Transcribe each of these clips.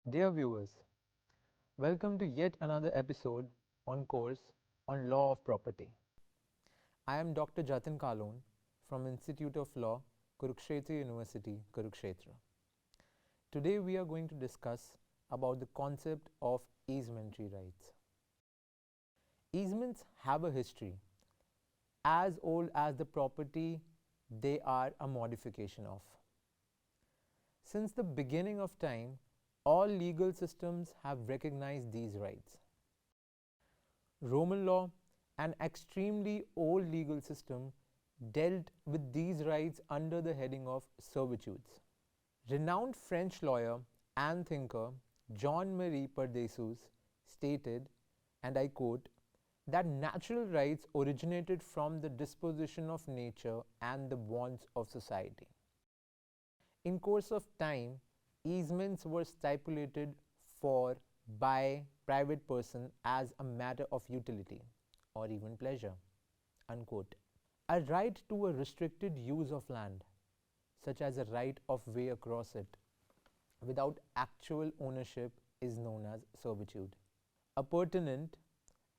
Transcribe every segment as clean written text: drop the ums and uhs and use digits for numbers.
Dear viewers, welcome to yet another episode on course on Law of Property. I am Dr. Jatin Kalon from Institute of Law, Kurukshetra University, Kurukshetra. Today we are going to discuss about the concept of easementary rights. Easements have a history as old as the property they are a modification of. Since the beginning of time, all legal systems have recognized these rights. Roman law, an extremely old legal system, dealt with these rights under the heading of servitudes. Renowned French lawyer and thinker Jean-Marie Pardessus stated, and I quote, that natural rights originated from the disposition of nature and the wants of society. In course of time, easements were stipulated for by private person as a matter of utility or even pleasure, unquote. A right to a restricted use of land, such as a right of way across it, without actual ownership is known as servitude. Appurtenant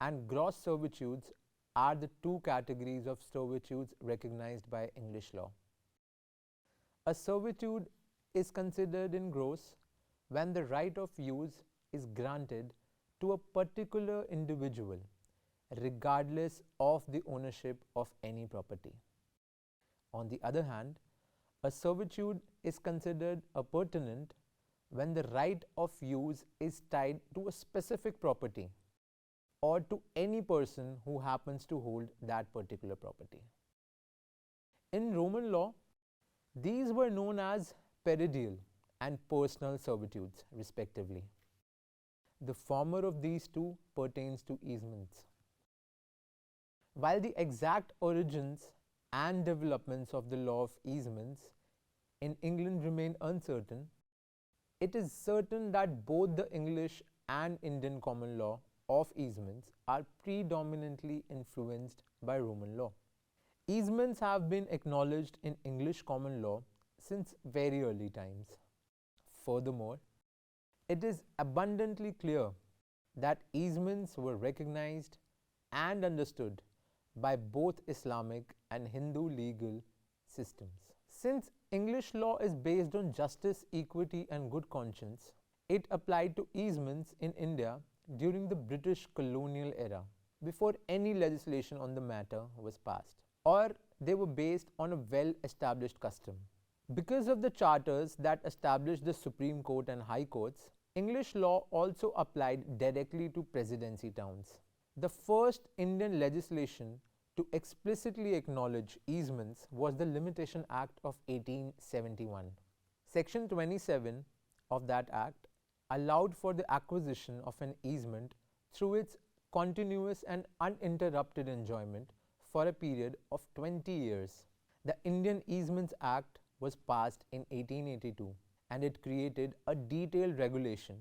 and gross servitudes are the two categories of servitudes recognized by English law. A servitude is considered in gross when the right of use is granted to a particular individual regardless of the ownership of any property. On the other hand, a servitude is considered appurtenant when the right of use is tied to a specific property or to any person who happens to hold that particular property. In Roman law, these were known as peridial and personal servitudes, respectively. The former of these two pertains to easements. While the exact origins and developments of the law of easements in England remain uncertain, it is certain that both the English and Indian common law of easements are predominantly influenced by Roman law. Easements have been acknowledged in English common law since very early times. Furthermore, it is abundantly clear that easements were recognized and understood by both Islamic and Hindu legal systems. Since English law is based on justice, equity, and good conscience, it applied to easements in India during the British colonial era, before any legislation on the matter was passed, or they were based on a well-established custom. Because of the charters that established the Supreme Court and High Courts, English law also applied directly to presidency towns. The first Indian legislation to explicitly acknowledge easements was the Limitation Act of 1871. Section 27 of that act allowed for the acquisition of an easement through its continuous and uninterrupted enjoyment for a period of 20 years. The Indian Easements Act was passed in 1882 and it created a detailed regulation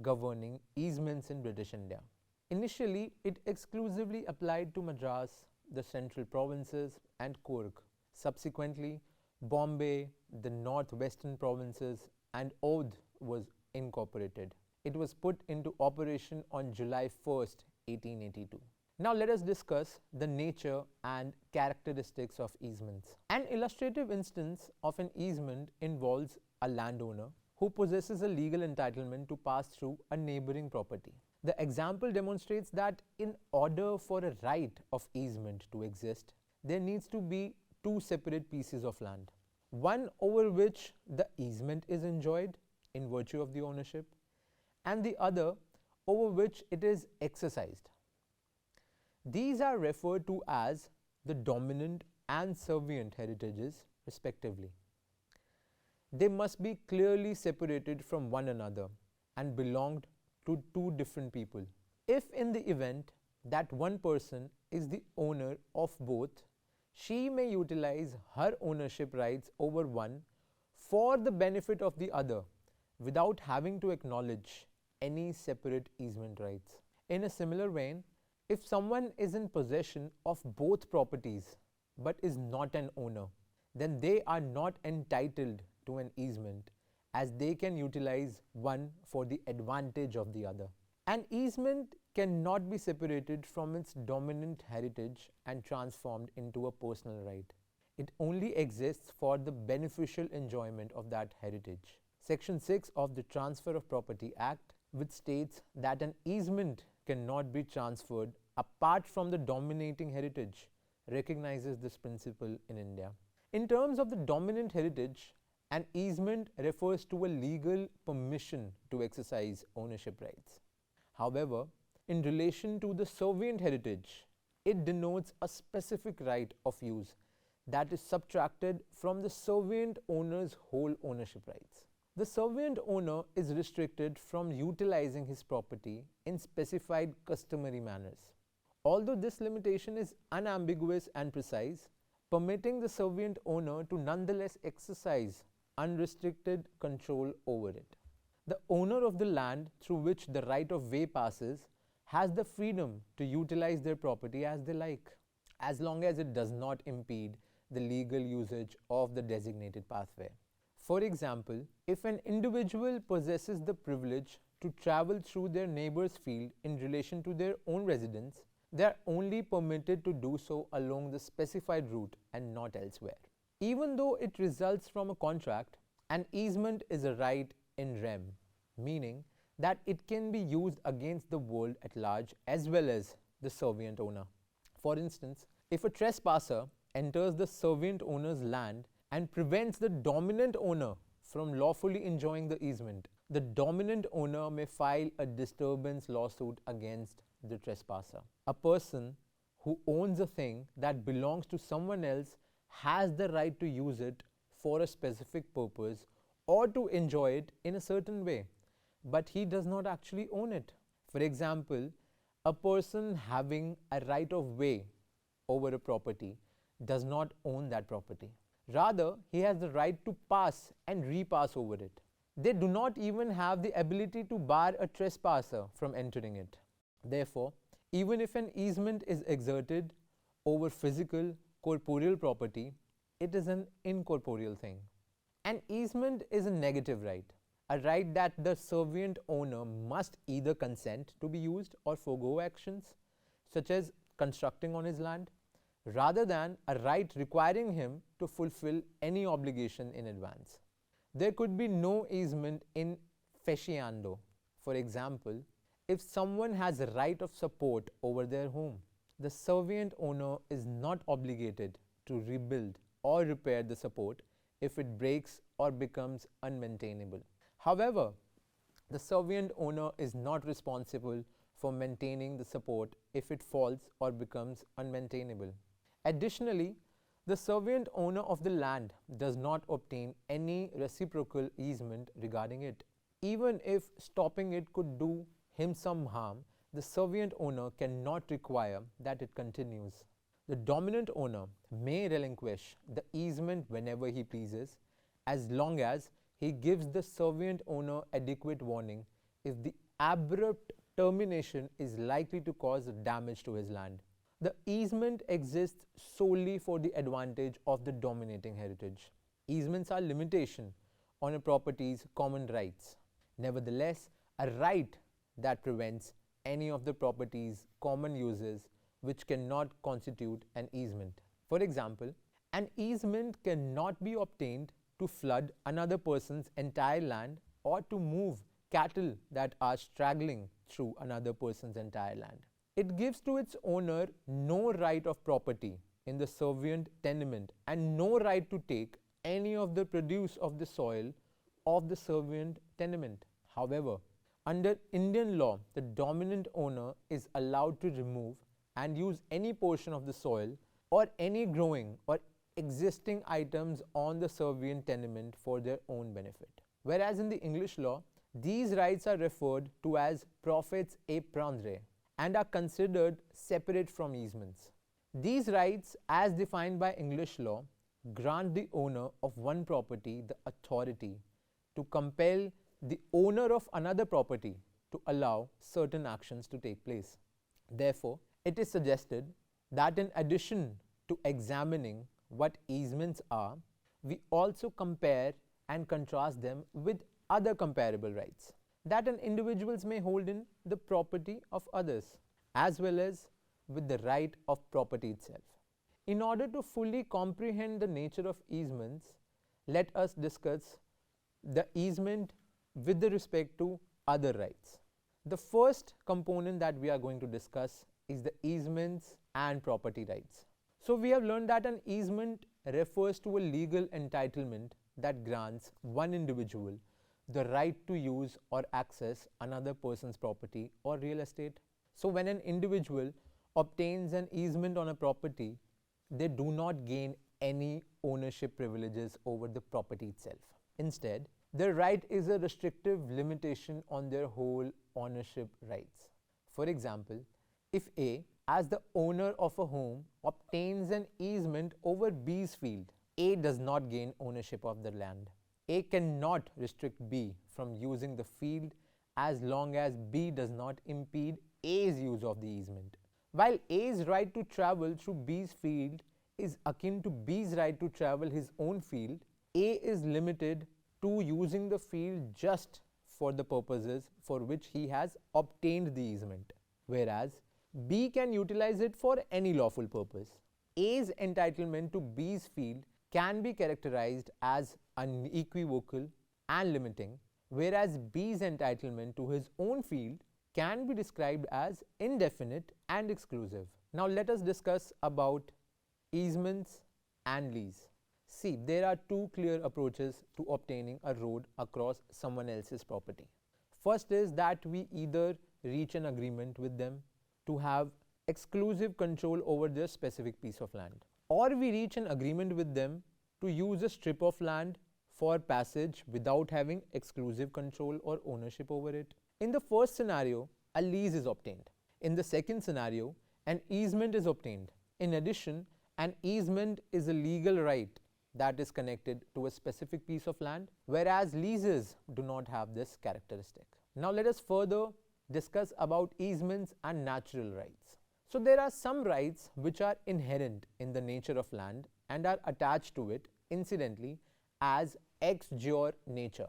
governing easements in British India. Initially, it exclusively applied to Madras, the central provinces, and Coorg. Subsequently, Bombay, the northwestern provinces, and Oudh was incorporated. It was put into operation on July 1st, 1882. Now let us discuss the nature and characteristics of easements. An illustrative instance of an easement involves a landowner who possesses a legal entitlement to pass through a neighboring property. The example demonstrates that in order for a right of easement to exist, there needs to be two separate pieces of land. One over which the easement is enjoyed in virtue of the ownership, and the other over which it is exercised. These are referred to as the dominant and servient heritages, respectively. They must be clearly separated from one another and belonged to two different people. If in the event that one person is the owner of both, she may utilize her ownership rights over one for the benefit of the other without having to acknowledge any separate easement rights. In a similar vein, if someone is in possession of both properties but is not an owner, then they are not entitled to an easement as they can utilize one for the advantage of the other. An easement cannot be separated from its dominant heritage and transformed into a personal right. It only exists for the beneficial enjoyment of that heritage. Section 6 of the Transfer of Property Act, which states that an easement cannot be transferred apart from the dominating heritage, recognizes this principle in India. In terms of the dominant heritage, an easement refers to a legal permission to exercise ownership rights. However, in relation to the servient heritage, it denotes a specific right of use that is subtracted from the servient owner's whole ownership rights. The servient owner is restricted from utilizing his property in specified customary manners. Although this limitation is unambiguous and precise, permitting the servient owner to nonetheless exercise unrestricted control over it. The owner of the land through which the right of way passes has the freedom to utilize their property as they like, as long as it does not impede the legal usage of the designated pathway. For example, if an individual possesses the privilege to travel through their neighbor's field in relation to their own residence, they are only permitted to do so along the specified route and not elsewhere. Even though it results from a contract, an easement is a right in rem, meaning that it can be used against the world at large as well as the servient owner. For instance, if a trespasser enters the servient owner's land and prevents the dominant owner from lawfully enjoying the easement, the dominant owner may file a disturbance lawsuit against the trespasser. A person who owns a thing that belongs to someone else has the right to use it for a specific purpose or to enjoy it in a certain way, but he does not actually own it. For example, a person having a right of way over a property does not own that property. Rather, he has the right to pass and repass over it. They do not even have the ability to bar a trespasser from entering it. Therefore, even if an easement is exerted over physical, corporeal property, it is an incorporeal thing. An easement is a negative right, a right that the servient owner must either consent to be used or forego actions, such as constructing on his land, rather than a right requiring him to fulfill any obligation in advance. There could be no easement in faciendo. For example, if someone has a right of support over their home, the servient owner is not obligated to rebuild or repair the support if it breaks or becomes unmaintainable. However, the servient owner is not responsible for maintaining the support if it falls or becomes unmaintainable. Additionally, the servient owner of the land does not obtain any reciprocal easement regarding it. Even if stopping it could do him some harm, the servient owner cannot require that it continues. The dominant owner may relinquish the easement whenever he pleases, as long as he gives the servient owner adequate warning if the abrupt termination is likely to cause damage to his land. The easement exists solely for the advantage of the dominating heritage. Easements are limitation on a property's common rights. Nevertheless, a right that prevents any of the property's common uses which cannot constitute an easement. For example, an easement cannot be obtained to flood another person's entire land or to move cattle that are straggling through another person's entire land. It gives to its owner no right of property in the servient tenement and no right to take any of the produce of the soil of the servient tenement. However, under Indian law, the dominant owner is allowed to remove and use any portion of the soil or any growing or existing items on the servient tenement for their own benefit. Whereas in the English law, these rights are referred to as profits et prendre and are considered separate from easements. These rights, as defined by English law, grant the owner of one property the authority to compel the owner of another property to allow certain actions to take place. Therefore, it is suggested that in addition to examining what easements are, we also compare and contrast them with other comparable rights that an individuals may hold in the property of others, as well as with the right of property itself. In order to fully comprehend the nature of easements, let us discuss the easement with the respect to other rights. The first component that we are going to discuss is the easements and property rights. So we have learned that an easement refers to a legal entitlement that grants one individual the right to use or access another person's property or real estate. So when an individual obtains an easement on a property, they do not gain any ownership privileges over the property itself. Instead, their right is a restrictive limitation on their whole ownership rights. For example, if A, as the owner of a home, obtains an easement over B's field, A does not gain ownership of the land. A cannot restrict B from using the field as long as B does not impede A's use of the easement. While A's right to travel through B's field is akin to B's right to travel his own field, A is limited to using the field just for the purposes for which he has obtained the easement, whereas B can utilize it for any lawful purpose. A's entitlement to B's field can be characterized as unequivocal and limiting, whereas B's entitlement to his own field can be described as indefinite and exclusive. Now let us discuss about easements and lease. See, there are two clear approaches to obtaining a road across someone else's property. First is that we either reach an agreement with them to have exclusive control over their specific piece of land, or we reach an agreement with them to use a strip of land for passage without having exclusive control or ownership over it. In the first scenario, a lease is obtained. In the second scenario, an easement is obtained. In addition, an easement is a legal right that is connected to a specific piece of land, whereas leases do not have this characteristic. Now let us further discuss about easements and natural rights. So there are some rights which are inherent in the nature of land and are attached to it incidentally as ex jure nature.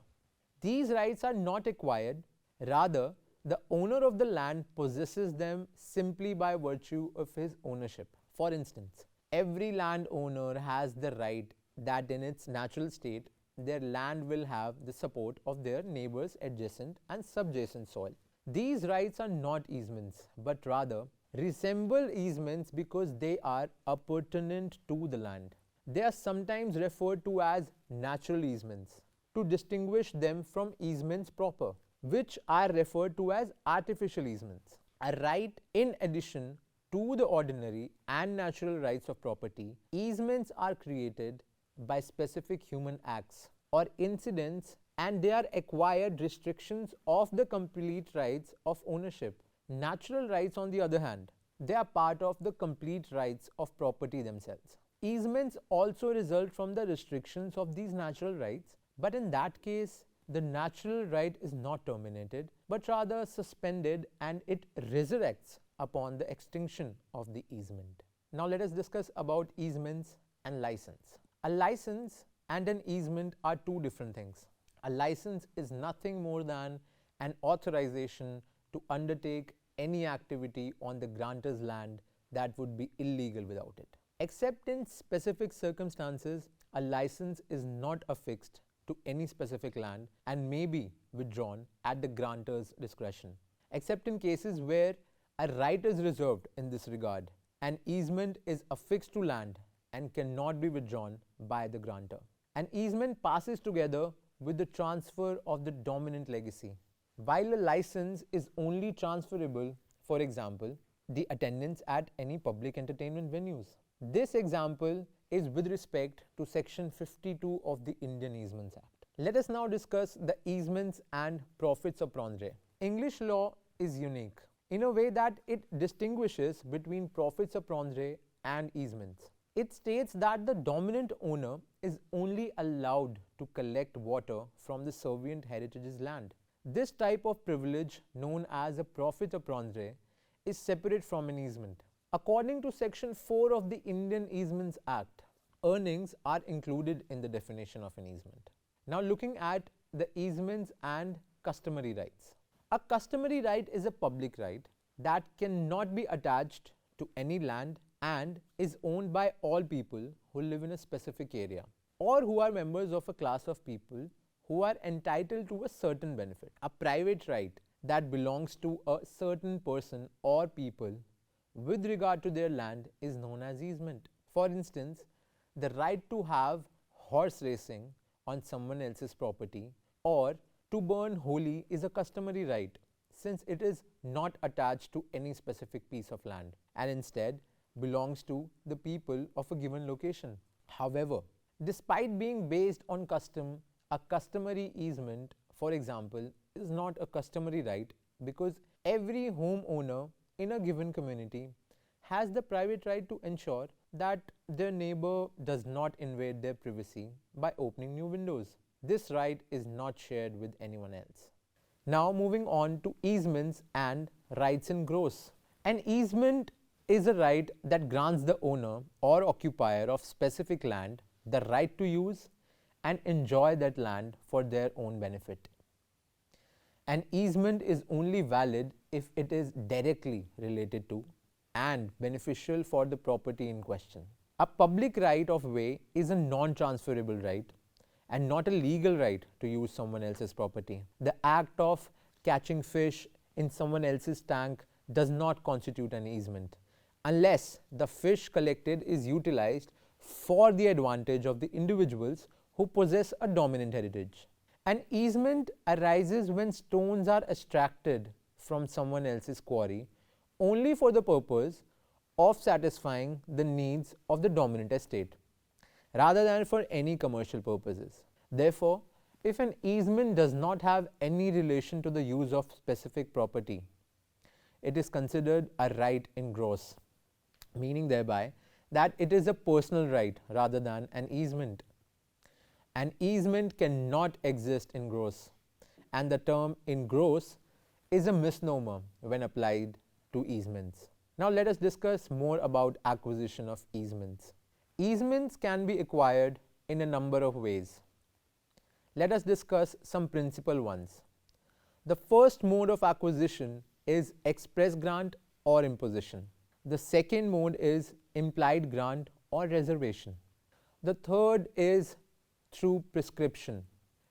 These rights are not acquired, rather the owner of the land possesses them simply by virtue of his ownership. For instance, every landowner has the right that in its natural state their land will have the support of their neighbors' adjacent and subjacent soil. These rights are not easements, but rather resemble easements because they are appurtenant to the land. They are sometimes referred to as natural easements to distinguish them from easements proper, which are referred to as artificial easements. A right in addition to the ordinary and natural rights of property, easements are created by specific human acts or incidents, and they are acquired restrictions of the complete rights of ownership. Natural rights, on the other hand, they are part of the complete rights of property themselves. Easements also result from the restrictions of these natural rights, but in that case, the natural right is not terminated, but rather suspended, and it resurrects upon the extinction of the easement. Now let us discuss about easements and license. A license and an easement are two different things. A license is nothing more than an authorization to undertake any activity on the grantor's land that would be illegal without it. Except in specific circumstances, a license is not affixed to any specific land and may be withdrawn at the grantor's discretion. Except in cases where a right is reserved in this regard, an easement is affixed to land and cannot be withdrawn by the grantor. An easement passes together with the transfer of the dominant legacy, while a license is only transferable, for example, the attendance at any public entertainment venues. This example is with respect to section 52 of the Indian Easements Act. Let us now discuss the easements and profits of prendre. English law is unique in a way that it distinguishes between profits of prendre and easements. It states that the dominant owner is only allowed to collect water from the servient heritage's land. This type of privilege, known as a profit of prendre, is separate from an easement. According to section 4 of the Indian Easements Act, earnings are included in the definition of an easement. Now looking at the easements and customary rights. A customary right is a public right that cannot be attached to any land and is owned by all people who live in a specific area or who are members of a class of people who are entitled to a certain benefit. A private right that belongs to a certain person or people with regard to their land is known as easement. For instance, the right to have horse racing on someone else's property or to burn holy is a customary right, since it is not attached to any specific piece of land and instead belongs to the people of a given location. However, despite being based on custom, a customary easement, for example, is not a customary right because every homeowner in a given community has the private right to ensure that their neighbor does not invade their privacy by opening new windows. This right is not shared with anyone else. Now moving on to easements and rights in gross. An easement is a right that grants the owner or occupier of specific land the right to use and enjoy that land for their own benefit. An easement is only valid if it is directly related to and beneficial for the property in question. A public right of way is a non-transferable right and not a legal right to use someone else's property. The act of catching fish in someone else's tank does not constitute an easement unless the fish collected is utilized for the advantage of the individuals who possess a dominant heritage. An easement arises when stones are extracted from someone else's quarry only for the purpose of satisfying the needs of the dominant estate, rather than for any commercial purposes. Therefore, if an easement does not have any relation to the use of specific property, it is considered a right in gross, meaning thereby that it is a personal right rather than an easement. An easement cannot exist in gross, and the term in gross is a misnomer when applied to easements. Now let us discuss more about acquisition of easements. Easements can be acquired in a number of ways. Let us discuss some principal ones. The first mode of acquisition is express grant or imposition. The second mode is implied grant or reservation. The third is through prescription.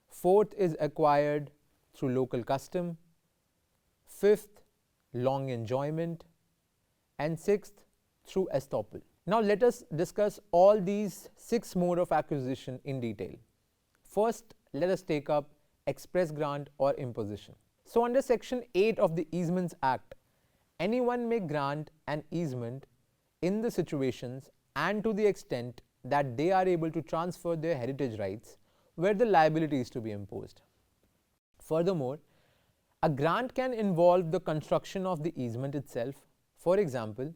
Fourth is acquired through local custom. Fifth, long enjoyment. And sixth, through estoppel. Now let us discuss all these 6 modes of acquisition in detail. First, let us take up express grant or imposition. So under section 8 of the Easements Act, anyone may grant an easement in the situations and to the extent that they are able to transfer their heritage rights where the liability is to be imposed. Furthermore, a grant can involve the construction of the easement itself. For example,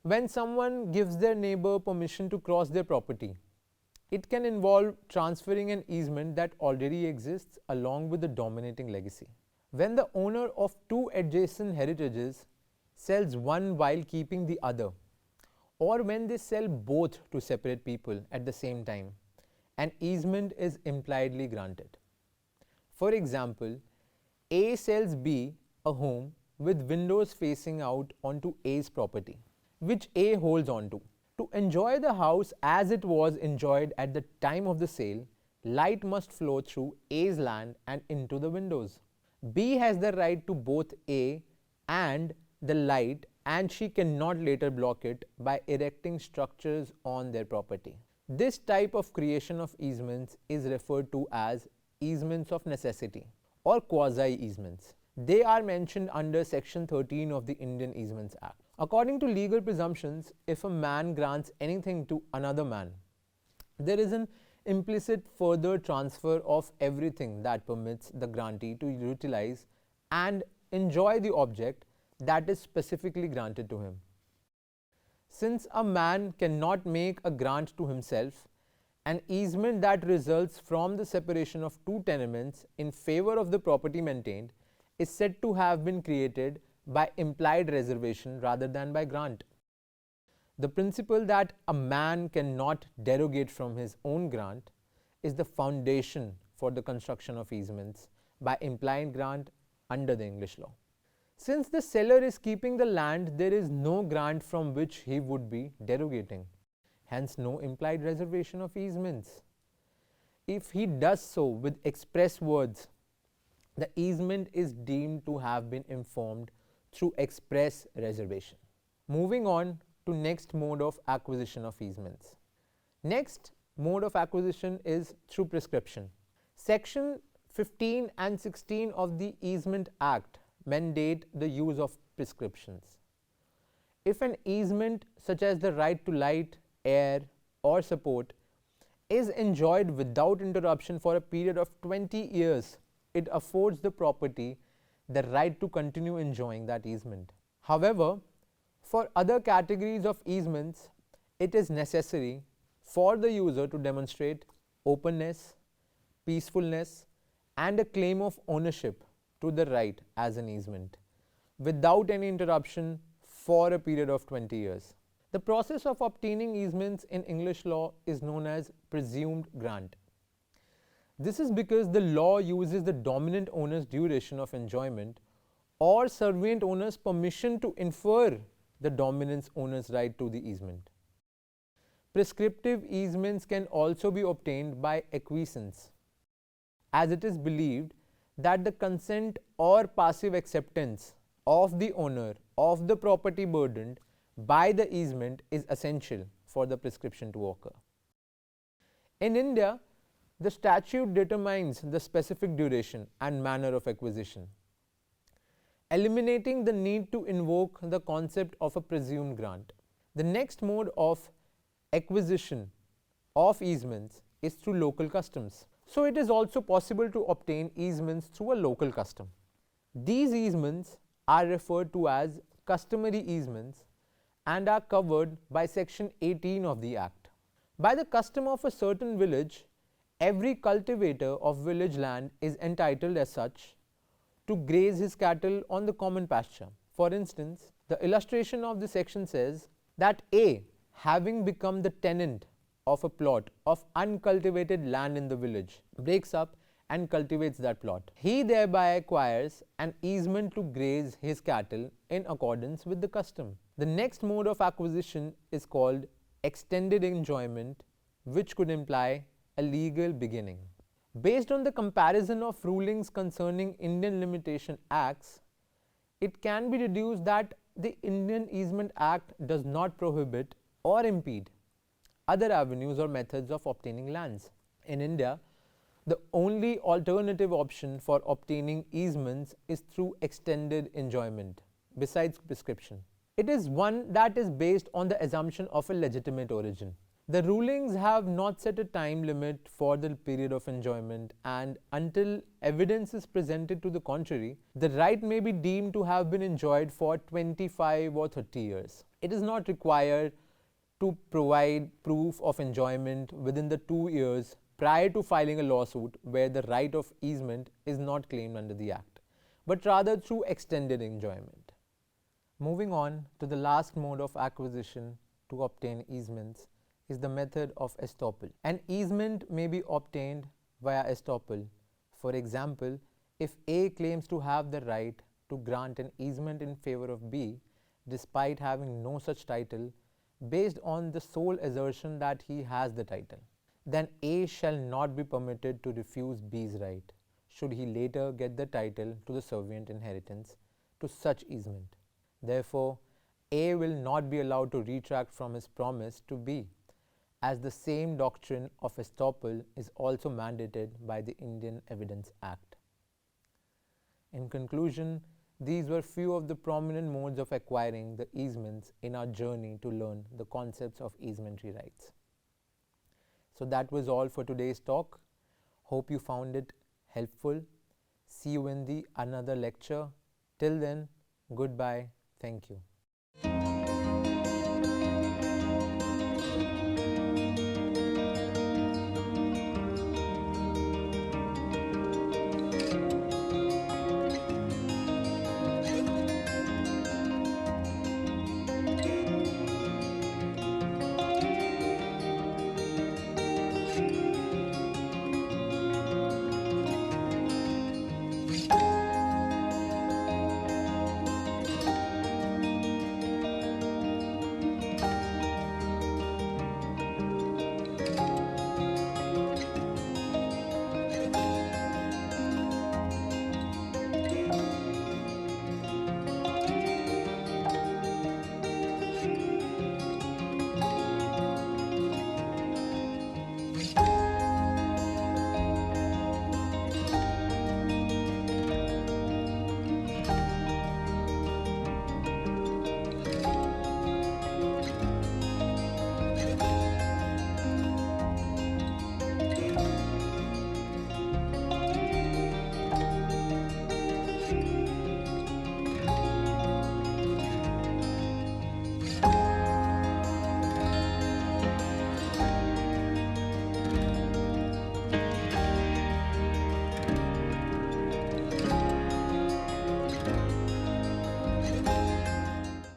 when someone gives their neighbor permission to cross their property, it can involve transferring an easement that already exists along with the dominating legacy. When the owner of 2 adjacent heritages sells one while keeping the other, or when they sell both to separate people at the same time, an easement is impliedly granted. For example, A sells B a home with windows facing out onto A's property, which A holds onto. To enjoy the house as it was enjoyed at the time of the sale, light must flow through A's land and into the windows. B has the right to both A and the light, and she cannot later block it by erecting structures on their property. This type of creation of easements is referred to as easements of necessity or quasi-easements. They are mentioned under section 13 of the Indian Easements Act. According to legal presumptions, if a man grants anything to another man, there is an implicit further transfer of everything that permits the grantee to utilize and enjoy the object that is specifically granted to him. Since a man cannot make a grant to himself, an easement that results from the separation of 2 tenements in favor of the property maintained is said to have been created by implied reservation rather than by grant. The principle that a man cannot derogate from his own grant is the foundation for the construction of easements by implied grant under the English law. Since the seller is keeping the land, there is no grant from which he would be derogating, hence no implied reservation of easements. If he does so with express words, the easement is deemed to have been informed through express reservation. Moving on to next mode of acquisition of easements. Next mode of acquisition is through prescription. Section 15 and 16 of the Easement Act mandate the use of prescriptions. If an easement such as the right to light, air or support is enjoyed without interruption for a period of 20 years, it affords the property the right to continue enjoying that easement. However, for other categories of easements, it is necessary for the user to demonstrate openness, peacefulness and a claim of ownership to the right as an easement without any interruption for a period of 20 years. The process of obtaining easements in English law is known as presumed grant. This is because the law uses the dominant owner's duration of enjoyment or servant owner's permission to infer the dominant owner's right to the easement. Prescriptive easements can also be obtained by acquiescence, as it is believed that the consent or passive acceptance of the owner of the property burdened by the easement is essential for the prescription to occur. In India, the statute determines the specific duration and manner of acquisition, eliminating the need to invoke the concept of a presumed grant. The next mode of acquisition of easements is through local customs. So it is also possible to obtain easements through a local custom. These easements are referred to as customary easements and are covered by section 18 of the Act. By the custom of a certain village, every cultivator of village land is entitled as such to graze his cattle on the common pasture. For instance, the illustration of this section says that A, having become the tenant of a plot of uncultivated land in the village, breaks up and cultivates that plot. He thereby acquires an easement to graze his cattle in accordance with the custom. The next mode of acquisition is called extended enjoyment, which could imply a legal beginning. Based on the comparison of rulings concerning Indian Limitation Acts, it can be deduced that the Indian Easement Act does not prohibit or impede other avenues or methods of obtaining lands. In India, the only alternative option for obtaining easements is through extended enjoyment, besides prescription. It is one that is based on the assumption of a legitimate origin. The rulings have not set a time limit for the period of enjoyment, and until evidence is presented to the contrary, the right may be deemed to have been enjoyed for 25 or 30 years. It is not required to provide proof of enjoyment within the 2 years prior to filing a lawsuit where the right of easement is not claimed under the Act, but rather through extended enjoyment. Moving on to the last mode of acquisition to obtain easements is the method of estoppel. An easement may be obtained via estoppel. For example, if A claims to have the right to grant an easement in favor of B despite having no such title, based on the sole assertion that he has the title, then A shall not be permitted to refuse B's right should he later get the title to the servient inheritance to such easement. Therefore, A will not be allowed to retract from his promise to B, as the same doctrine of estoppel is also mandated by the Indian Evidence Act. In conclusion, these were few of the prominent modes of acquiring the easements in our journey to learn the concepts of easementary rights. So that was all for today's talk. Hope you found it helpful. See you in the another lecture. Till then, goodbye. Thank you.